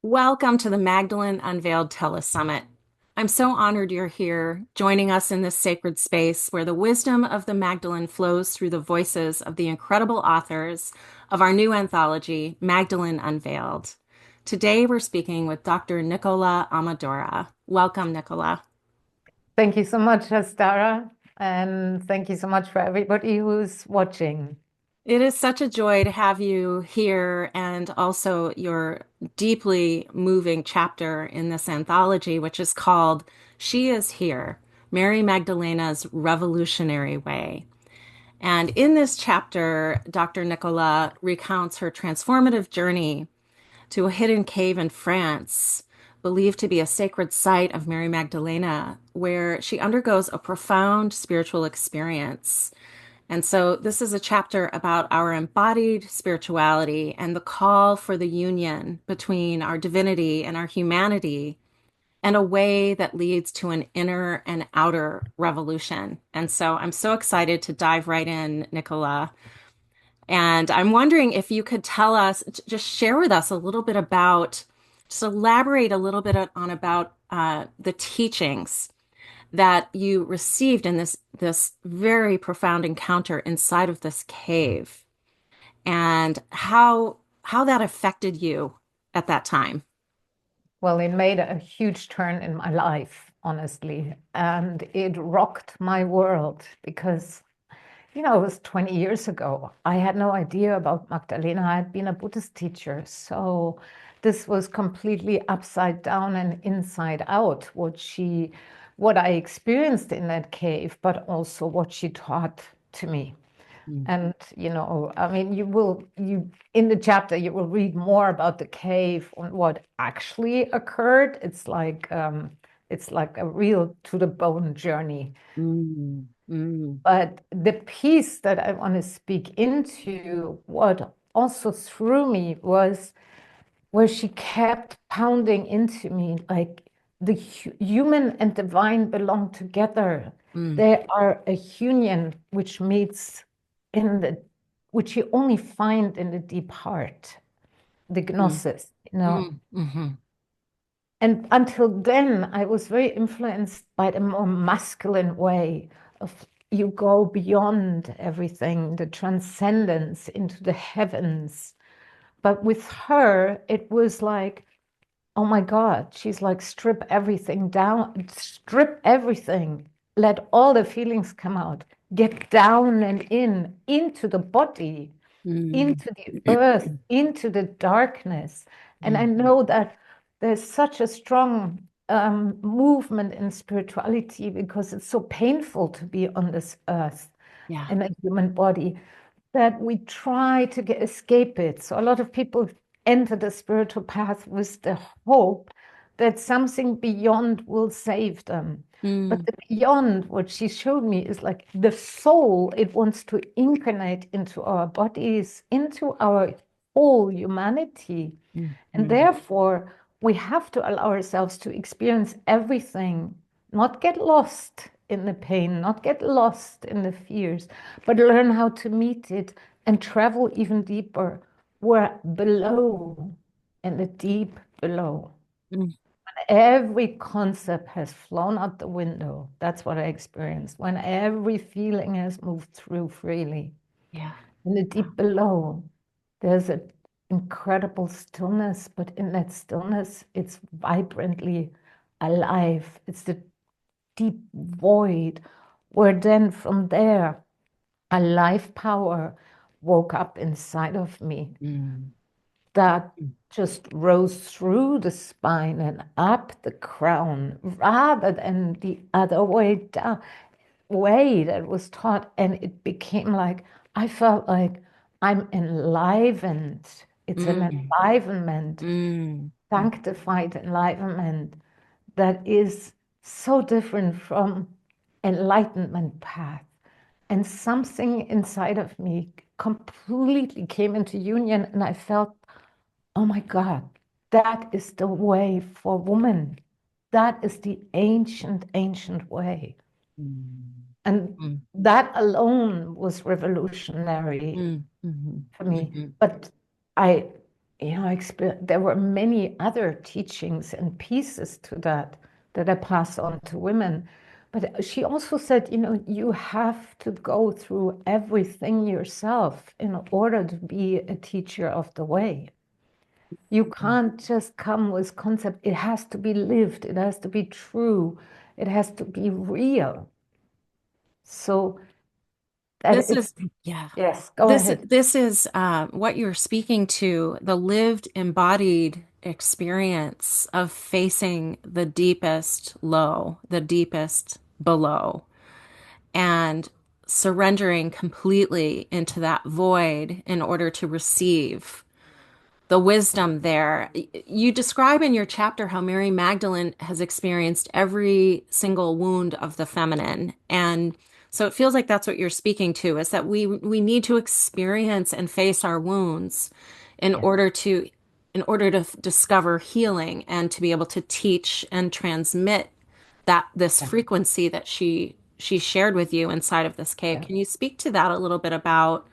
Welcome to the Magdalene Unveiled Telesummit. I'm so honored you're here, joining us in this sacred space where the wisdom of the Magdalene flows through the voices of the incredible authors of our new anthology, Magdalene Unveiled. Today, we're speaking with Dr. Nicola Amadora. Welcome, Nicola. Thank you so much, Astara, and thank you so much for everybody who's watching. It is such a joy to have you here and also your deeply moving chapter in this anthology, which is called She is Here, Mary Magdalene's Revolutionary Way. And in this chapter, Dr. Nicola recounts her transformative journey to a hidden cave in France, believed to be a sacred site of Mary Magdalene, where she undergoes a profound spiritual experience. And so this is a chapter about our embodied spirituality and the call for the union between our divinity and our humanity and a way that leads to an inner and outer revolution. And so I'm so excited to dive right in, Nicola. And I'm wondering if you could tell us, just share with us a little bit about, just elaborate a little bit on about the teachings that you received in this very profound encounter inside of this cave and how that affected you at that time. Well, it made a huge turn in my life, honestly, and it rocked my world because, it was 20 years ago. I had no idea about Magdalena. I had been a Buddhist teacher, so this was completely upside down and inside out, what I experienced in that cave, but also what she taught to me. Mm. And, I mean, in the chapter, you will read more about the cave and what actually occurred. It's like a real to the bone journey. Mm. Mm. But the piece that I want to speak into, what also threw me was where she kept pounding into me like the human and divine belong together. Mm. They are a union which meets in the which you only find in the deep heart, the Mm. gnosis. Mm. Mhm. And until then, I was very influenced by the more masculine way of you go beyond everything, the transcendence into the heavens. But with her, it was like, oh my God, she's like, strip everything down, strip everything, let all the feelings come out, get down and into the body, Mm. into the earth, into the darkness. And I Mm. know that there's such a strong movement in spirituality because it's so painful to be on this earth Yeah. in a human body that we try to escape it. So a lot of people enter the spiritual path with the hope that something beyond will save them. But Mm. the beyond, what she showed me, is like the soul, it wants to incarnate into our bodies, into our whole humanity. Mm. And Mm. therefore, we have to allow ourselves to experience everything, not get lost in the pain, not get lost in the fears, but learn how to meet it and travel even deeper. We're below, in the deep below. Mm. Every concept has flown out the window. That's what I experienced. When every feeling has moved through freely. Yeah. In the Yeah. deep below, there's an incredible stillness, but in that stillness, it's vibrantly alive. It's the deep void where then from there, a life power woke up inside of me Mm. that Mm. just rose through the spine and up the crown rather than the other way down way that was taught. And it became like, I felt like I'm enlivened. It's an Mm. enlivenment, Mm. Mm. sanctified enlivenment that is so different from enlightenment path. And something inside of me completely came into union, and I felt, oh my God, that is the way for woman. That is the ancient, ancient way. Mm. And Mm. that alone was revolutionary Mm. Mhm. for me. Mhm. But I there were many other teachings and pieces to that that I pass on to women. But she also said, you have to go through everything yourself in order to be a teacher of the way. You can't just come with concept. It has to be lived. It has to be true. It has to be real. So that This it's, is, yeah. yes, go This ahead. this is what you're speaking to, the lived, embodied experience of facing the deepest low, the deepest below, and surrendering completely into that void in order to receive the wisdom there. You describe in your chapter how Mary Magdalene has experienced every single wound of the feminine. And so it feels like that's what you're speaking to, is that we need to experience and face our wounds in Yeah, order to discover healing and to be able to teach and transmit that this yeah, frequency that she shared with you inside of this cave. yeah. Can you speak to that a little bit about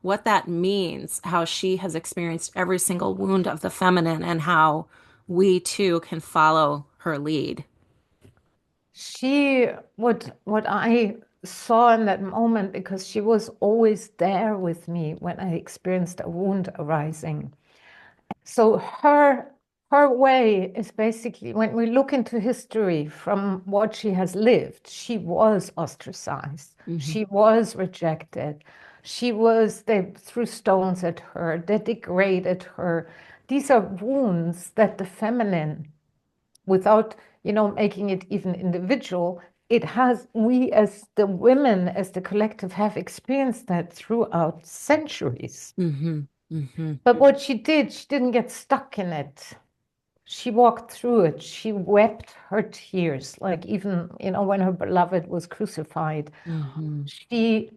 what that means, how she has experienced every single wound of the feminine, and how we too can follow her lead? She, what I saw in that moment, because she was always there with me when I experienced a wound arising. So her way is basically, when we look into history from what she has lived, she was ostracized, Hmm. she was rejected, they threw stones at her, they degraded her. These are wounds that the feminine, without making it even individual, we as the women, as the collective, have experienced that throughout centuries. Hmm. Hmm. But what she did, she didn't get stuck in it. She walked through it. She wept her tears, like even when her beloved was crucified. Hmm. She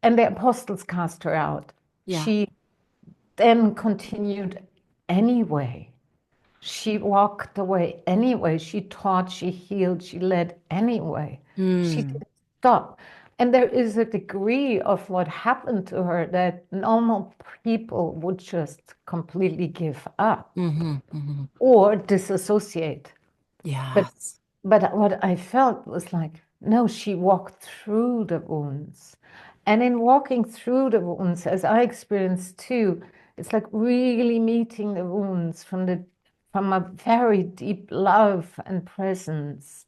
and the apostles cast her out. Yeah. She then continued anyway. She walked away anyway. She taught, she healed, she led anyway. She Mm. didn't stop. And there is a degree of what happened to her that normal people would just completely give up Hmm. Hmm. or disassociate. But Yes. but what I felt was like, no, she walked through the wounds. And in walking through the wounds, as I experienced too, it's like really meeting the wounds from a very deep love and presence.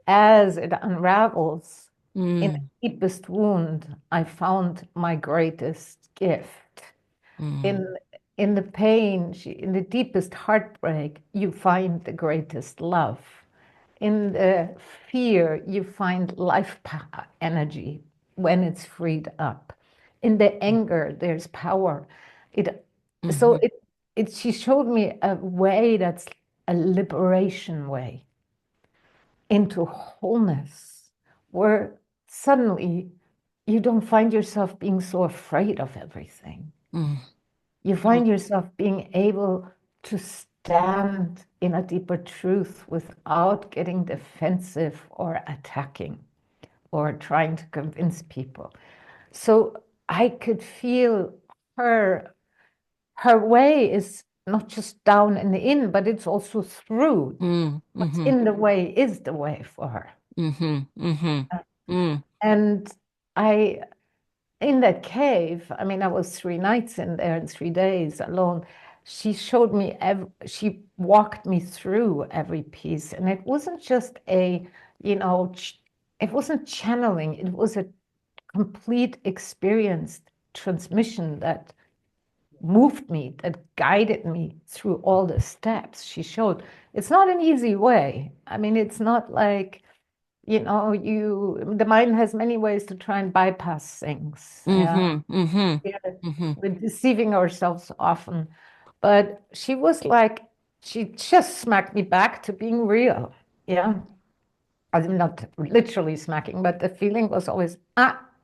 As it unravels in Mm. the deepest wound, I found my greatest gift. Mm. In the pain, in the deepest heartbreak, you find the greatest love. In the fear, you find energy when it's freed up. In the anger, there's power. It so Hmm. it she showed me a way that's a liberation way into wholeness, where suddenly you don't find yourself being so afraid of everything. Mm. You find yourself being able to stand in a deeper truth without getting defensive or attacking or trying to convince people. So I could feel her her way is not just down and in, but it's also through. Mm. What's Hmm. in the way is the way for her. Hmm. Hmm. Mm. And I in that cave, I mean, I was 3 nights in there and 3 days alone. She showed me, she walked me through every piece. And it wasn't just it wasn't channeling, it was a complete experienced transmission that moved me, that guided me through all the steps she showed. It's not an easy way. I mean, it's not like, the mind has many ways to try and bypass things. Yeah. Hmm. Hmm. Yeah, Hmm. we're deceiving ourselves often. But she was like, she just smacked me back to being real. Yeah. I'm not literally smacking, but the feeling was always,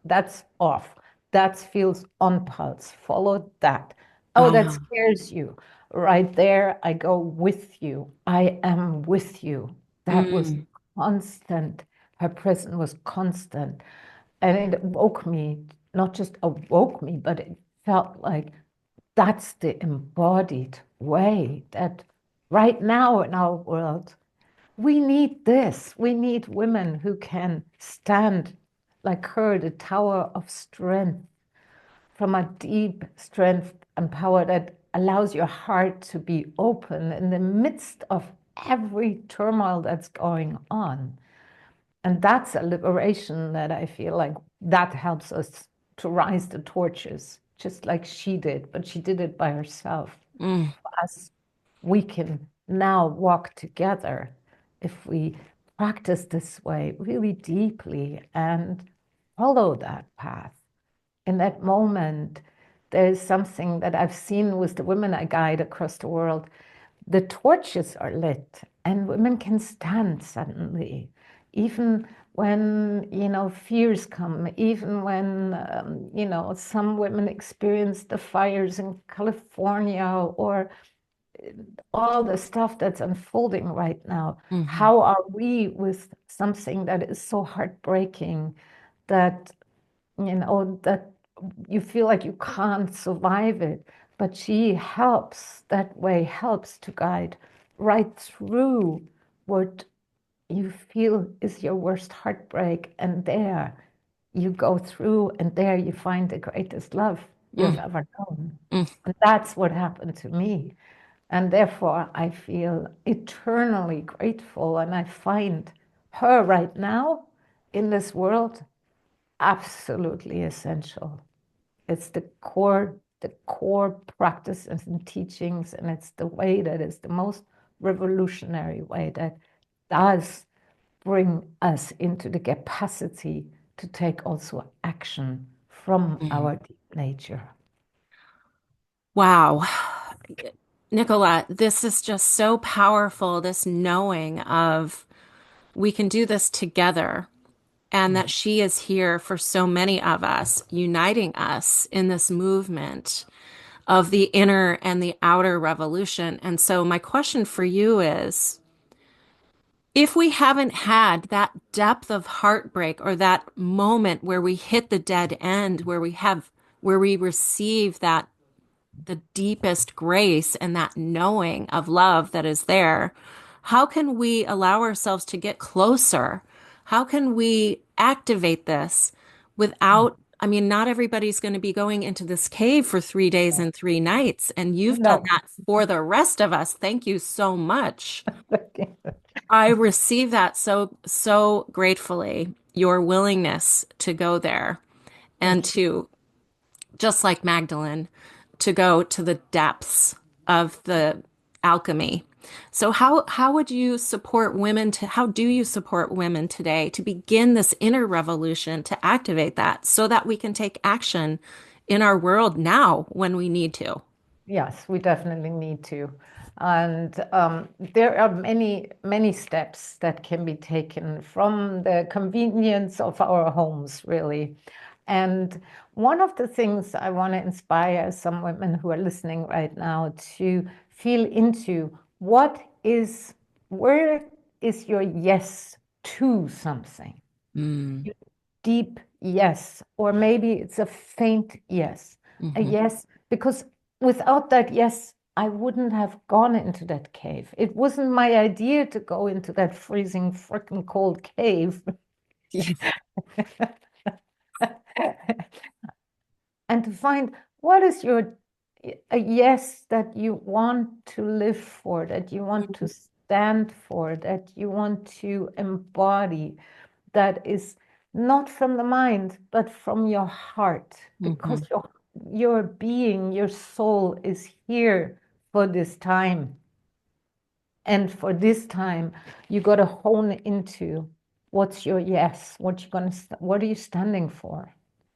that's off. That feels on pulse. Follow that. Oh, that Ah. scares you. Right there, I go with you. I am with you. That was Mm. constant. Her presence was constant. And it woke me, not just awoke me, but it felt like that's the embodied way that right now in our world, we need this. We need women who can stand like her, the tower of strength, from a deep strength and power that allows your heart to be open in the midst of every turmoil that's going on. And that's a liberation that I feel like that helps us to rise the torches, just like she did, but she did it by herself. Mm, As we can now walk together if we practice this way really deeply and follow that path. In that moment, there's something that I've seen with the women I guide across the world. The torches are lit and women can stand suddenly, even when, fears come, even when, some women experience the fires in California or all the stuff that's unfolding right now. mhm, How are we with something that is so heartbreaking that, that you feel like you can't survive it? But she helps, that way helps to guide right through what you feel is your worst heartbreak. And there you go through, and there you find the greatest love you've mm, ever known. mm, And that's what happened to me. And therefore, I feel eternally grateful. And I find her right now in this world absolutely essential. It's the core practices and teachings, and it's the way that is the most revolutionary way that does bring us into the capacity to take also action from mm. our deep nature. Wow. Nicola, this is just so powerful, this knowing of we can do this together and that she is here for so many of us, uniting us in this movement of the inner and the outer revolution. And so, my question for you is if we haven't had that depth of heartbreak or that moment where we hit the dead end, where we receive that the deepest grace and that knowing of love that is there, how can we allow ourselves to get closer? How can we activate this without, I mean, not everybody's going to be going into this cave for 3 days and 3 nights, and you've done No. that for the rest of us. Thank you so much. I receive that so gratefully, your willingness to go there and Thank you. to just like Magdalene, to go to the depths of the alchemy. So how would you support women to how do you support women today to begin this inner revolution to activate that so that we can take action in our world now when we need to? Yes, we definitely need to. And there are many, many steps that can be taken from the convenience of our homes, really. And one of the things I want to inspire some women who are listening right now to feel into where is your yes to something? Mm, Deep yes, or maybe it's a faint yes, a hmm. yes, because without that yes, I wouldn't have gone into that cave. It wasn't my idea to go into that freezing, freaking cold cave. And to find what is a yes that you want to live for, that you want to stand for, that you want to embody, that is not from the mind, but from your heart, because Hmm. your being, your soul is here for this time. And for this time, you got to hone into what's your yes, what are you standing for?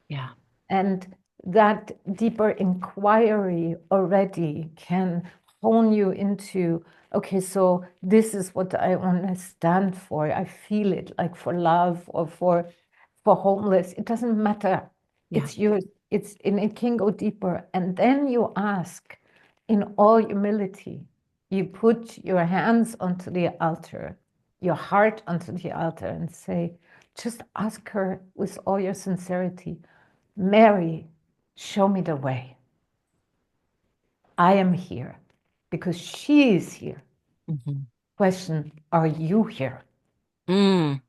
Yeah. And that deeper inquiry already can hone you into, okay, so this is what I want to stand for. I feel it, like for love or for homeless. It doesn't matter. Yeah. It's yours. And it can go deeper. And then you ask in all humility. You put your hands onto the altar, your heart onto the altar, and say, just ask her with all your sincerity, Mary, show me the way. I am here because she is here. Mm-hmm. Question, are you here? Mm.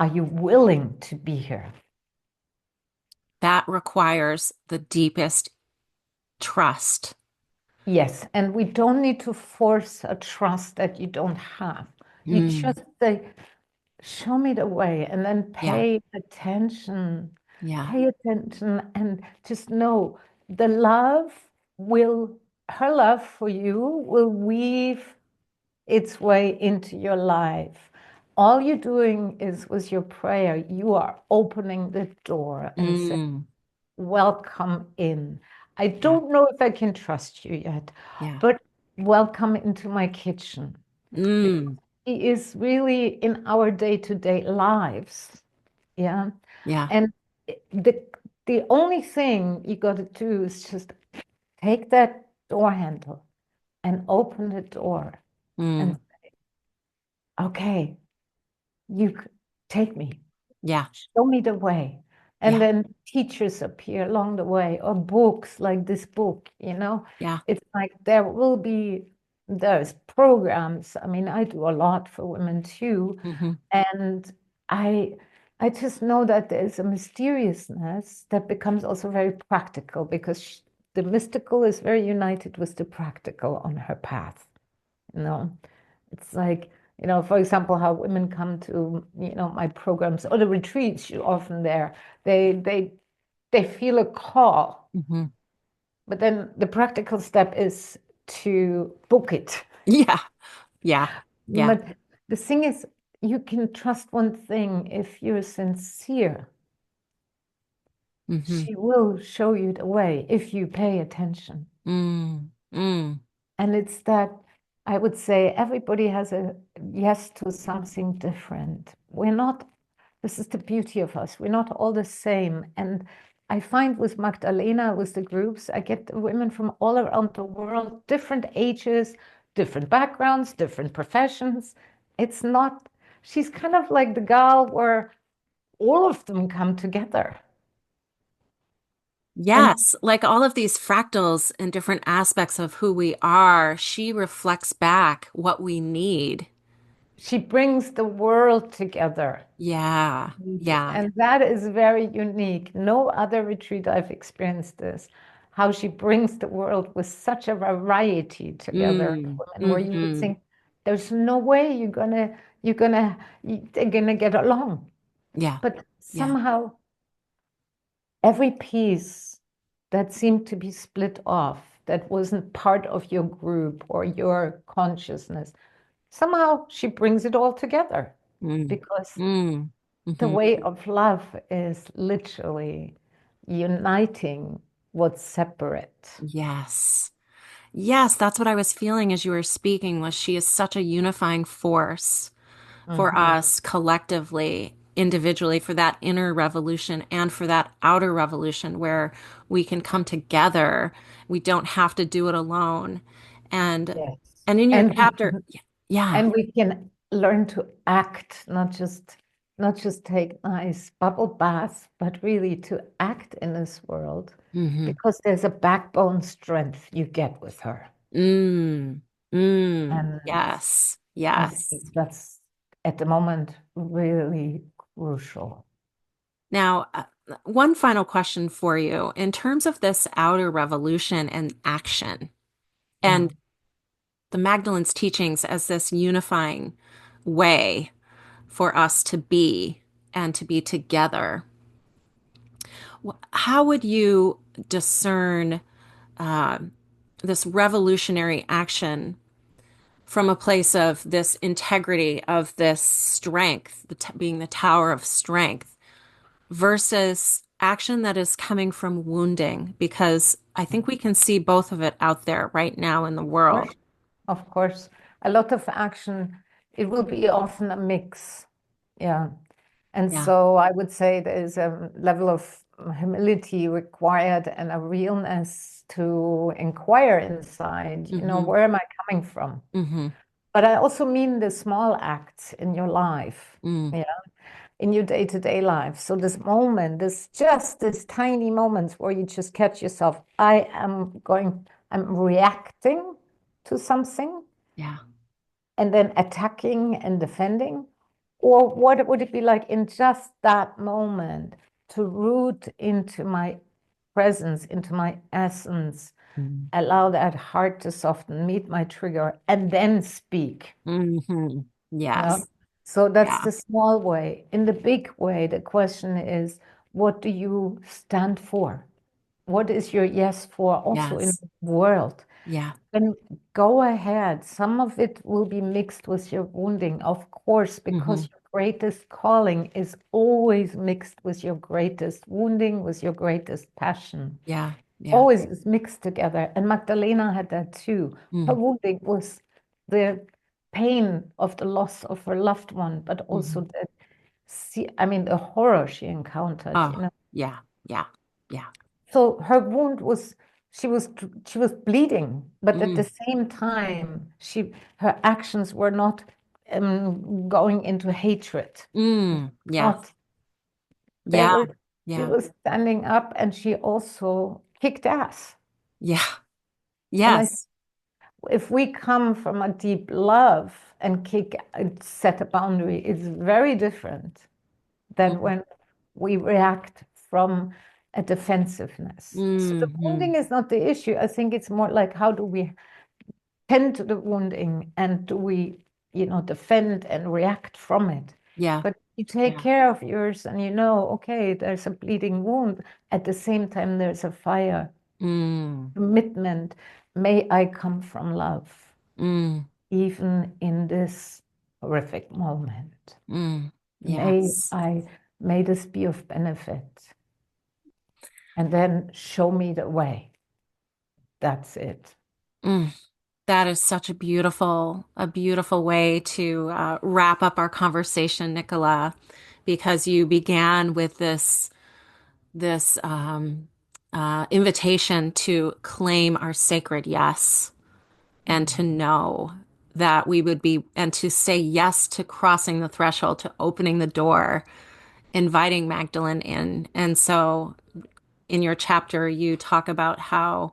Are you willing to be here? That requires the deepest trust. Yes, and we don't need to force a trust that you don't have. You Mm. just say, show me the way, and then Yeah. pay attention. Yeah. Pay attention and just know the love will, her love for you will weave its way into your life. All you're doing is with your prayer, you are opening the door and saying, Mm. welcome in. I Yeah. don't know if I can trust you yet, Yeah. but welcome into my kitchen because Mm. he is really in our day-to-day lives. Yeah. Yeah. And the only thing you got to do is just take that door handle and open the door and Mm. okay, you take me, Yeah. show me the way. And Yeah. then teachers appear along the way, or books like this book, Yeah. It's like there's programs. I mean, I do a lot for women too. Mm-hmm. And I I just know that there's a mysteriousness that becomes also very practical because the mystical is very united with the practical on her path. You know, it's like, for example, how women come to, my programs or the retreats you're often there. They feel a call, Mm-hmm. but then the practical step is to book it. Yeah. Yeah. Yeah. But the thing is, you can trust one thing if you're sincere. Mm-hmm. She will show you the way if you pay attention. Mm. Mm. And it's that I would say everybody has a yes to something different. This is the beauty of us. We're not all the same. And I find with Magdalena, with the groups, I get women from all around the world, different ages, different backgrounds, different professions. It's not, she's kind of like the gal where all of them come together. And Yes, like all of these fractals and different aspects of who we are, she reflects back what we need. she brings the world together. Yeah. Yeah. And that is very unique. No other retreat I've experienced this, how she brings the world with such a variety together, Mm. women, where you would Mm-hmm. think there's no way they're gonna get along. Yeah. But Yeah. somehow every piece that seemed to be split off, that wasn't part of your group or your consciousness, somehow she brings it all together Mm. because Mm. the Mm-hmm. way of love is literally uniting what's separate. Yes. Yes, that's what I was feeling as you were speaking was she is such a unifying force for Mhm. us collectively, individually, for that inner revolution and for that outer revolution where we can come together. We don't have to do it alone. And Yes. and in your And we chapter, can, yeah. and we can learn to act, not just take nice bubble baths, but really to act in this world Hmm. because there's a backbone strength you get with her. Mm, mm, And yes, I yes. think that's at the moment really crucial. Now, one final question for you. In terms of this outer revolution and action, and Mm. the Magdalene's teachings as this unifying way for us to be and to be together. How would you discern uh, this revolutionary action from a place of this integrity, of this strength, being the tower of strength, versus action that is coming from wounding? Because I think we can see both of it out there right now in the world. Course, of course, a lot of action, it will be often a mix. Yeah. And Yeah. so I would say there's a level of humility required and a realness to inquire inside, Mm-hmm. where am I coming from? Mm-hmm. But I also mean the small acts in your life, Mm. yeah, in your day-to-day life. So this moment, this tiny moments where you just catch yourself. I'm reacting to something Yeah. and then attacking and defending? Or what would it be like in just that moment to root into my presence, into my essence, Mm-hmm. allow that heart to soften, meet my trigger, and then speak? Yeah. Yes. So that's Yeah. the small way. In the big way, the question is, what do you stand for? What is your yes for also in Yes. the world? Yeah. Then go ahead. Some of it will be mixed with your wounding, of course, Hmm. because your greatest calling is always mixed with your greatest wounding, with your greatest passion. Yeah. Yeah. Always is mixed together. And Magdalena had that too. Her Mm-hmm. wounding was the pain of the loss of her loved one, but also Mm-hmm. the I mean the horror she encountered, Oh, yeah. Yeah. Yeah. so her wound was she was she was bleeding, but at the Mm. same time, her actions were not going into hatred. Yeah. Not they Yeah. were. She Yeah. was standing up, and she also kicked ass. Yeah. And I, Yes. if we come from a deep love and set a boundary, it's very different than Mm. when we react from a defensiveness. So the Hmm. wounding is not the issue. I think it's more like how do we tend to the wounding and do we, defend and react from it. Yeah. But you take Yeah. care of yours and okay, there's a bleeding wound. At the same time, there's a fire, Mm. commitment. May I come from love, Mm. even in this horrific moment. Mm. May Yes. I, may this be of benefit. And then show me the way. That's it. Mm. That is such a beautiful way to wrap up our conversation, Nicola, because you began with this invitation to claim our sacred yes and to know that we would be, and to say yes to crossing the threshold, to opening the door, inviting Magdalene in. And so in your chapter, you talk about how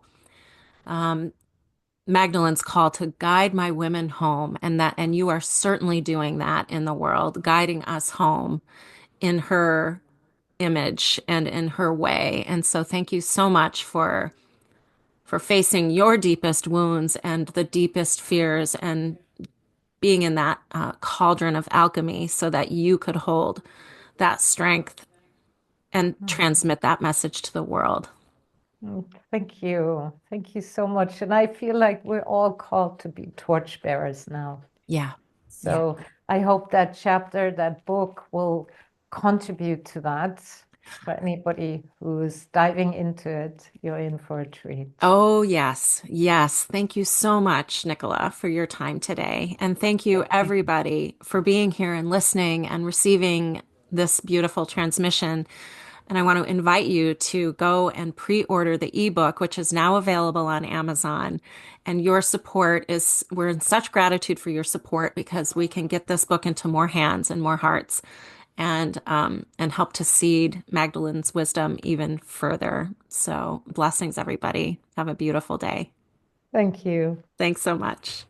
Magdalene's call to guide my women home, and you are certainly doing that in the world, guiding us home in her image and in her way. And so thank you so much for facing your deepest wounds and the deepest fears and being in that cauldron of alchemy so that you could hold that strength and transmit that message to the world. Thank you. Thank you so much. And I feel like we're all called to be torchbearers now. Yeah. Yeah. So I hope that chapter, that book will contribute to that. For anybody who's diving into it, you're in for a treat. Oh, yes. Yes. Thank you so much, Nicola, for your time today. And thank you, everybody, for being here and listening and receiving this beautiful transmission. And I want to invite you to go and pre-order the ebook, which is now available on Amazon. And your support we're in such gratitude for your support because we can get this book into more hands and more hearts and help to seed Magdalene's wisdom even further. So blessings, everybody. Have a beautiful day. Thank you. Thanks so much.